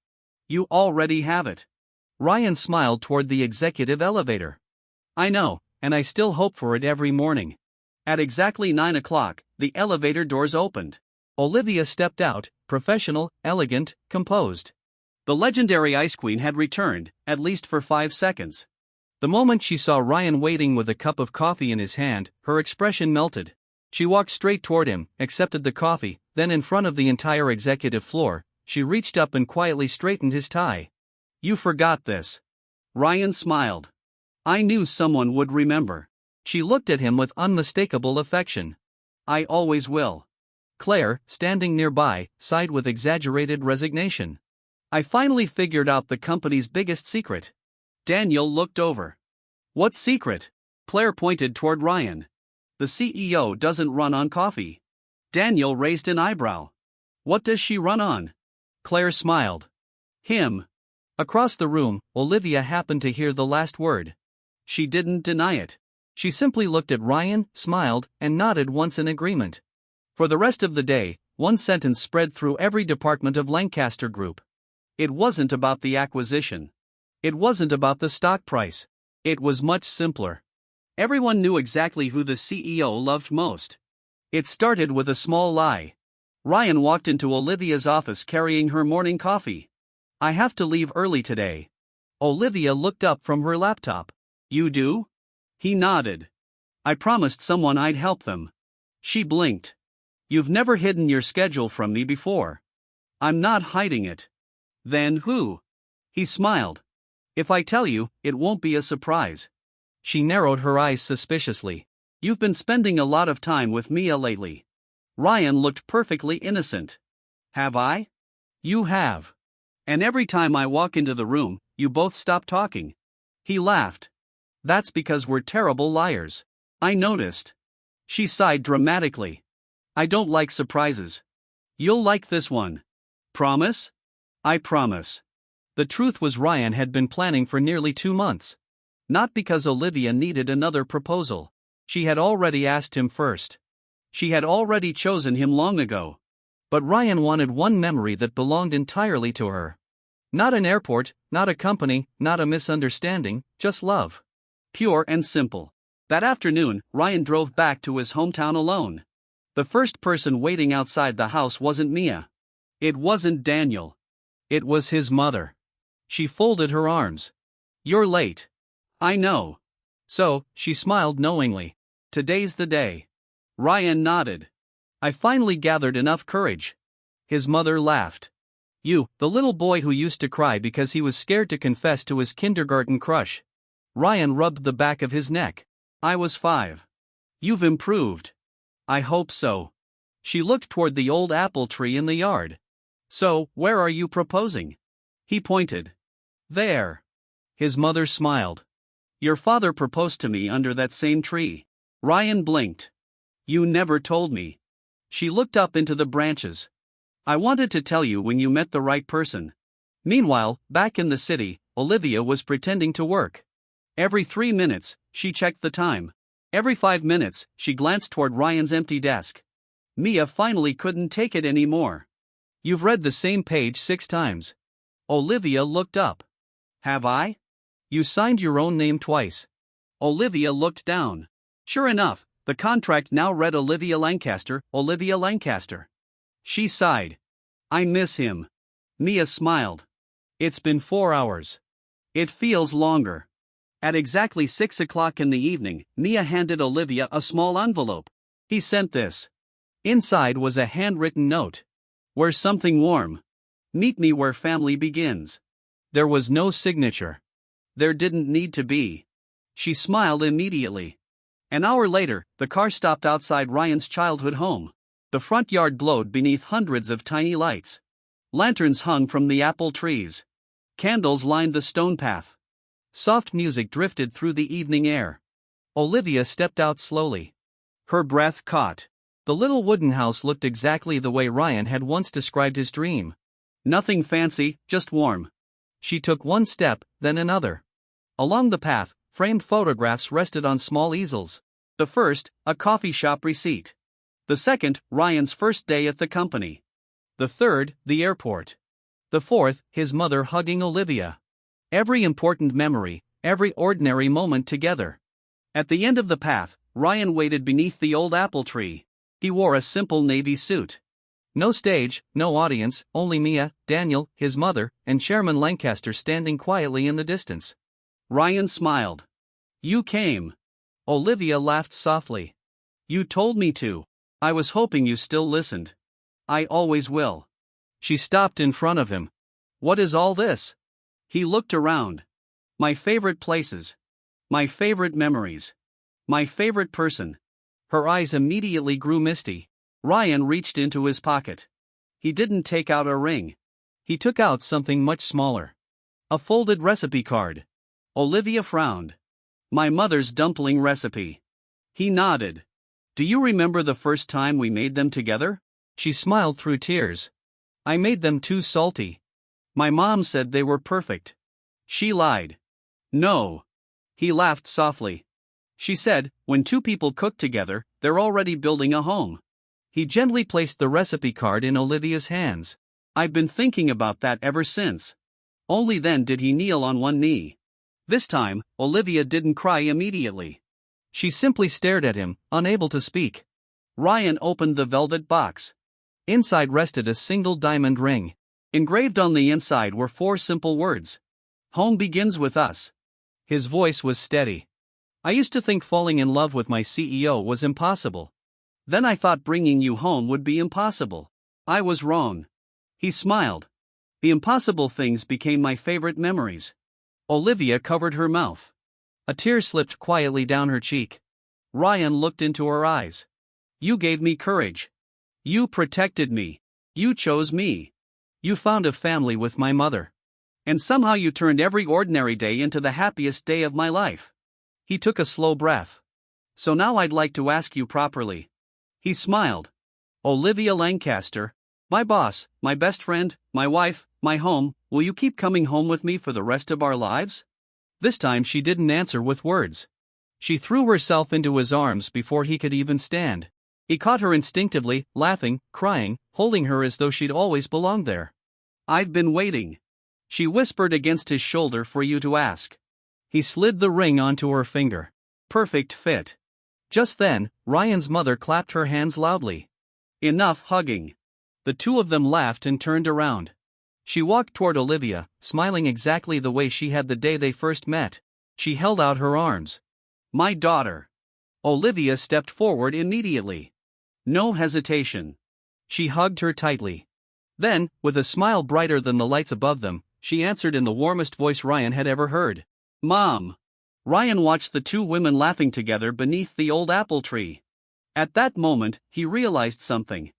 S1: You already have it. Ryan smiled toward the executive elevator. I know, and I still hope for it every morning. At exactly 9 o'clock, the elevator doors opened. Olivia stepped out, professional, elegant, composed. The legendary Ice Queen had returned, at least for 5 seconds. The moment she saw Ryan waiting with a cup of coffee in his hand, her expression melted. She walked straight toward him, accepted the coffee, then in front of the entire executive floor, she reached up and quietly straightened his tie. You forgot this. Ryan smiled. I knew someone would remember. She looked at him with unmistakable affection. I always will. Claire, standing nearby, sighed with exaggerated resignation. I finally figured out the company's biggest secret. Daniel looked over. What secret? Claire pointed toward Ryan. The CEO doesn't run on coffee. Daniel raised an eyebrow. What does she run on? Claire smiled. Him. Across the room, Olivia happened to hear the last word. She didn't deny it. She simply looked at Ryan, smiled, and nodded once in agreement. For the rest of the day, one sentence spread through every department of Lancaster Group. It wasn't about the acquisition. It wasn't about the stock price. It was much simpler. Everyone knew exactly who the CEO loved most. It started with a small lie. Ryan walked into Olivia's office carrying her morning coffee. I have to leave early today. Olivia looked up from her laptop. You do? He nodded. I promised someone I'd help them. She blinked. You've never hidden your schedule from me before. I'm not hiding it. Then who? He smiled. If I tell you, it won't be a surprise. She narrowed her eyes suspiciously. You've been spending a lot of time with Mia lately. Ryan looked perfectly innocent. Have I? You have. And every time I walk into the room, you both stop talking. He laughed. That's because we're terrible liars. I noticed. She sighed dramatically. I don't like surprises. You'll like this one. Promise? I promise. The truth was Ryan had been planning for nearly 2 months. Not because Olivia needed another proposal. She had already asked him first. She had already chosen him long ago. But Ryan wanted one memory that belonged entirely to her. Not an airport, not a company, not a misunderstanding, just love. Pure and simple. That afternoon, Ryan drove back to his hometown alone. The first person waiting outside the house wasn't Mia. It wasn't Daniel. It was his mother. She folded her arms. You're late. I know. So, she smiled knowingly. Today's the day. Ryan nodded. I finally gathered enough courage. His mother laughed. You, the little boy who used to cry because he was scared to confess to his kindergarten crush. Ryan rubbed the back of his neck. I was 5. You've improved. I hope so. She looked toward the old apple tree in the yard. So, where are you proposing? He pointed. There. His mother smiled. Your father proposed to me under that same tree. Ryan blinked. You never told me. She looked up into the branches. I wanted to tell you when you met the right person. Meanwhile, back in the city, Olivia was pretending to work. Every 3 minutes, she checked the time. Every 5 minutes, she glanced toward Ryan's empty desk. Mia finally couldn't take it anymore. You've read the same page 6 times. Olivia looked up. Have I? You signed your own name twice. Olivia looked down. Sure enough, the contract now read Olivia Lancaster, Olivia Lancaster. She sighed. I miss him. Mia smiled. It's been 4 hours. It feels longer. At exactly 6 o'clock in the evening, Mia handed Olivia a small envelope. He sent this. Inside was a handwritten note. Where's something warm? Meet me where family begins. There was no signature. There didn't need to be. She smiled immediately. An hour later, the car stopped outside Ryan's childhood home. The front yard glowed beneath hundreds of tiny lights. Lanterns hung from the apple trees. Candles lined the stone path. Soft music drifted through the evening air. Olivia stepped out slowly. Her breath caught. The little wooden house looked exactly the way Ryan had once described his dream. Nothing fancy, just warm. She took one step, then another. Along the path, framed photographs rested on small easels. The first, a coffee shop receipt. The second, Ryan's first day at the company. The third, the airport. The fourth, his mother hugging Olivia. Every important memory, every ordinary moment together. At the end of the path, Ryan waited beneath the old apple tree. He wore a simple navy suit. No stage, no audience, only Mia, Daniel, his mother, and Chairman Lancaster standing quietly in the distance. Ryan smiled. You came. Olivia laughed softly. You told me to. I was hoping you still listened. I always will. She stopped in front of him. What is all this? He looked around. My favorite places. My favorite memories. My favorite person. Her eyes immediately grew misty. Ryan reached into his pocket. He didn't take out a ring. He took out something much smaller. A folded recipe card. Olivia frowned. My mother's dumpling recipe. He nodded. Do you remember the first time we made them together? She smiled through tears. I made them too salty. My mom said they were perfect. She lied. No. He laughed softly. She said, when two people cook together, they're already building a home. He gently placed the recipe card in Olivia's hands. I've been thinking about that ever since. Only then did he kneel on one knee. This time, Olivia didn't cry immediately. She simply stared at him, unable to speak. Ryan opened the velvet box. Inside rested a single diamond ring. Engraved on the inside were 4 simple words. Home begins with us. His voice was steady. I used to think falling in love with my CEO was impossible. Then I thought bringing you home would be impossible. I was wrong. He smiled. The impossible things became my favorite memories. Olivia covered her mouth. A tear slipped quietly down her cheek. Ryan looked into her eyes. You gave me courage. You protected me. You chose me. You found a family with my mother. And somehow you turned every ordinary day into the happiest day of my life. He took a slow breath. So now I'd like to ask you properly. He smiled. Olivia Lancaster, my boss, my best friend, my wife, my home, will you keep coming home with me for the rest of our lives? This time she didn't answer with words. She threw herself into his arms before he could even stand. He caught her instinctively, laughing, crying, holding her as though she'd always belonged there. I've been waiting. She whispered against his shoulder for you to ask. He slid the ring onto her finger. Perfect fit. Just then, Ryan's mother clapped her hands loudly. Enough hugging. The two of them laughed and turned around. She walked toward Olivia, smiling exactly the way she had the day they first met. She held out her arms. My daughter. Olivia stepped forward immediately. No hesitation. She hugged her tightly. Then, with a smile brighter than the lights above them, she answered in the warmest voice Ryan had ever heard. Mom. Ryan watched the two women laughing together beneath the old apple tree. At that moment, he realized something.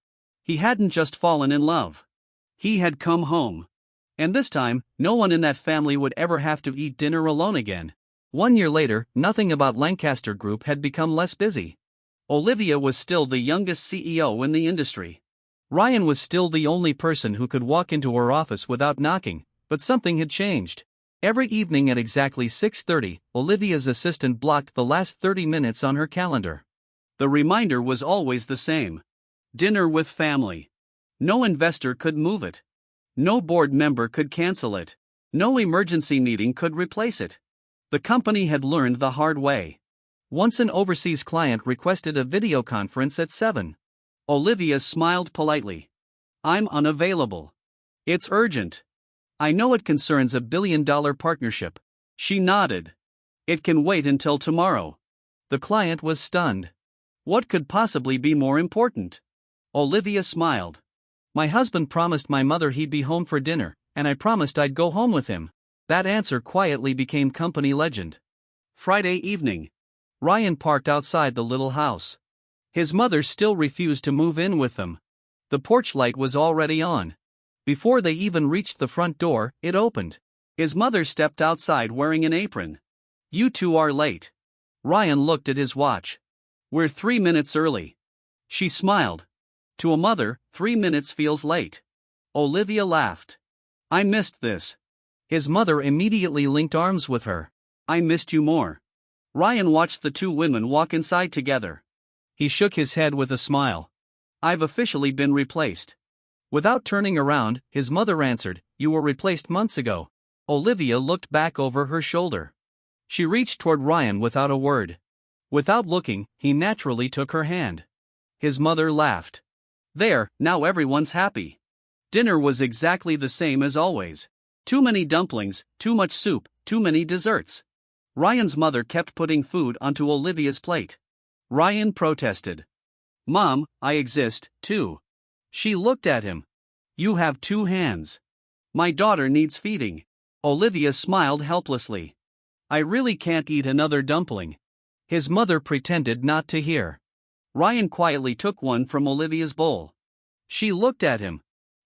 S1: He hadn't just fallen in love. He had come home. And this time, no one in that family would ever have to eat dinner alone again. 1 year later, nothing about Lancaster Group had become less busy. Olivia was still the youngest CEO in the industry. Ryan was still the only person who could walk into her office without knocking, but something had changed. Every evening at exactly 6:30, Olivia's assistant blocked the last 30 minutes on her calendar. The reminder was always the same. Dinner with family. No investor could move it. No board member could cancel it. No emergency meeting could replace it. The company had learned the hard way. Once an overseas client requested a video conference at 7. Olivia smiled politely. I'm unavailable. It's urgent. I know it concerns a billion-dollar partnership. She nodded. It can wait until tomorrow. The client was stunned. What could possibly be more important? Olivia smiled. My husband promised my mother he'd be home for dinner, and I promised I'd go home with him. That answer quietly became company legend. Friday evening. Ryan parked outside the little house. His mother still refused to move in with them. The porch light was already on. Before they even reached the front door, it opened. His mother stepped outside wearing an apron. You two are late. Ryan looked at his watch. We're 3 minutes early. She smiled. To a mother, 3 minutes feels late. Olivia laughed. I missed this. His mother immediately linked arms with her. I missed you more. Ryan watched the two women walk inside together. He shook his head with a smile. I've officially been replaced. Without turning around, his mother answered, You were replaced months ago. Olivia looked back over her shoulder. She reached toward Ryan without a word. Without looking, he naturally took her hand. His mother laughed. There, now everyone's happy. Dinner was exactly the same as always. Too many dumplings, too much soup, too many desserts. Ryan's mother kept putting food onto Olivia's plate. Ryan protested. Mom, I exist, too. She looked at him. You have 2 hands. My daughter needs feeding. Olivia smiled helplessly. I really can't eat another dumpling. His mother pretended not to hear. Ryan quietly took one from Olivia's bowl. She looked at him.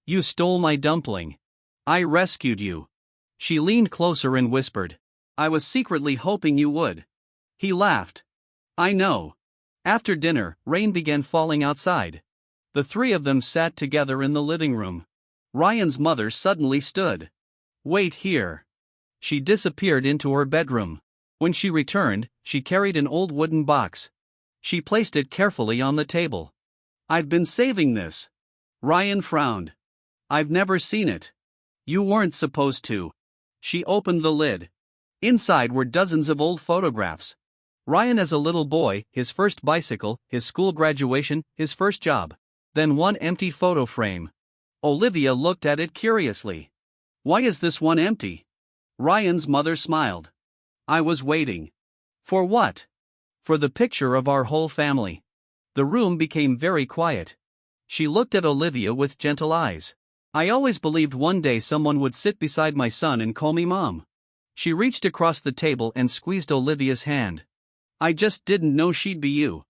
S1: You stole my dumpling. I rescued you. She leaned closer and whispered. I was secretly hoping you would. He laughed. I know. After dinner, rain began falling outside. The three of them sat together in the living room. Ryan's mother suddenly stood. Wait here. She disappeared into her bedroom. When she returned, she carried an old wooden box. She placed it carefully on the table. I've been saving this. Ryan frowned. I've never seen it. You weren't supposed to. She opened the lid. Inside were dozens of old photographs. Ryan as a little boy, his first bicycle, his school graduation, his first job. Then one empty photo frame. Olivia looked at it curiously. Why is this one empty? Ryan's mother smiled. I was waiting. For what? For the picture of our whole family. The room became very quiet. She looked at Olivia with gentle eyes. I always believed one day someone would sit beside my son and call me Mom. She reached across the table and squeezed Olivia's hand. I just didn't know she'd be you.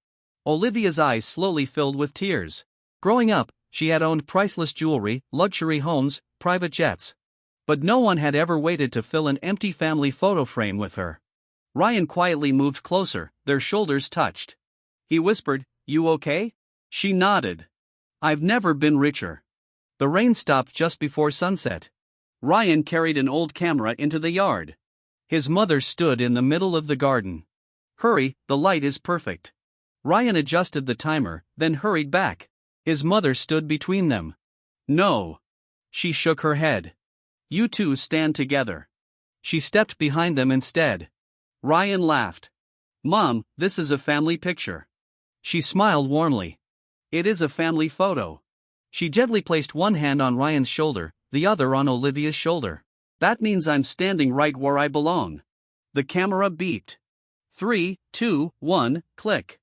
S1: Olivia's eyes slowly filled with tears. Growing up, she had owned priceless jewelry, luxury homes, private jets. But no one had ever waited to fill an empty family photo frame with her. Ryan quietly moved closer, their shoulders touched. He whispered, You okay? She nodded. I've never been richer. The rain stopped just before sunset. Ryan carried an old camera into the yard. His mother stood in the middle of the garden. Hurry, the light is perfect. Ryan adjusted the timer, then hurried back. His mother stood between them. No. She shook her head. You two stand together. She stepped behind them instead. Ryan laughed. Mom, this is a family picture. She smiled warmly. It is a family photo. She gently placed one hand on Ryan's shoulder, the other on Olivia's shoulder. That means I'm standing right where I belong. The camera beeped. 3, 2, 1, click.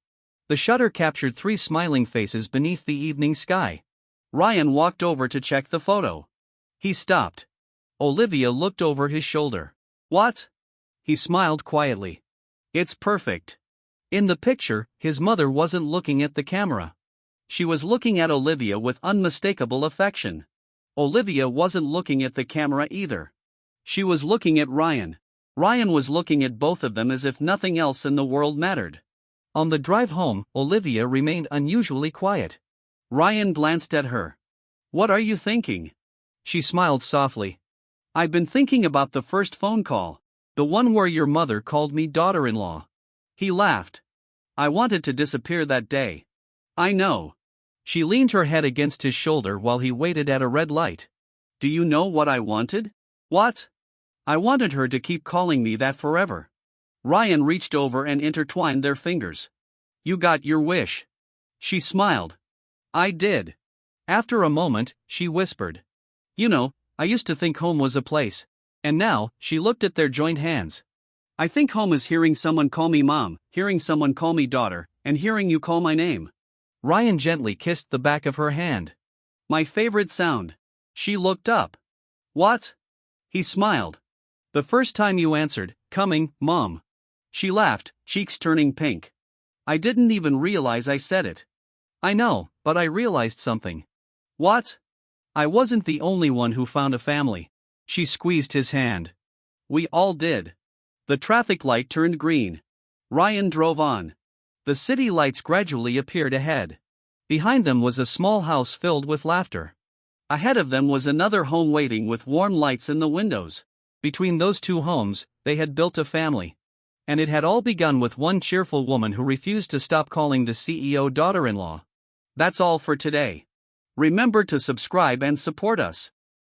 S1: The shutter captured 3 smiling faces beneath the evening sky. Ryan walked over to check the photo. He stopped. Olivia looked over his shoulder. What? He smiled quietly. It's perfect. In the picture, his mother wasn't looking at the camera. She was looking at Olivia with unmistakable affection. Olivia wasn't looking at the camera either. She was looking at Ryan. Ryan was looking at both of them as if nothing else in the world mattered. On the drive home, Olivia remained unusually quiet. Ryan glanced at her. What are you thinking? She smiled softly. I've been thinking about the first phone call. The one where your mother called me daughter-in-law. He laughed. I wanted to disappear that day. I know. She leaned her head against his shoulder while he waited at a red light. Do you know what I wanted? What? I wanted her to keep calling me that forever. Ryan reached over and intertwined their fingers. You got your wish. She smiled. I did. After a moment, she whispered. You know, I used to think home was a place. And now, she looked at their joined hands. I think home is hearing someone call me Mom, hearing someone call me daughter, and hearing you call my name. Ryan gently kissed the back of her hand. My favorite sound. She looked up. What? He smiled. The first time you answered, coming, Mom. She laughed, cheeks turning pink. I didn't even realize I said it. I know, but I realized something. What? I wasn't the only one who found a family. She squeezed his hand. We all did. The traffic light turned green. Ryan drove on. The city lights gradually appeared ahead. Behind them was a small house filled with laughter. Ahead of them was another home waiting with warm lights in the windows. Between those two homes, they had built a family. And it had all begun with one cheerful woman who refused to stop calling the CEO daughter-in-law. That's all for today. Remember to subscribe and support us.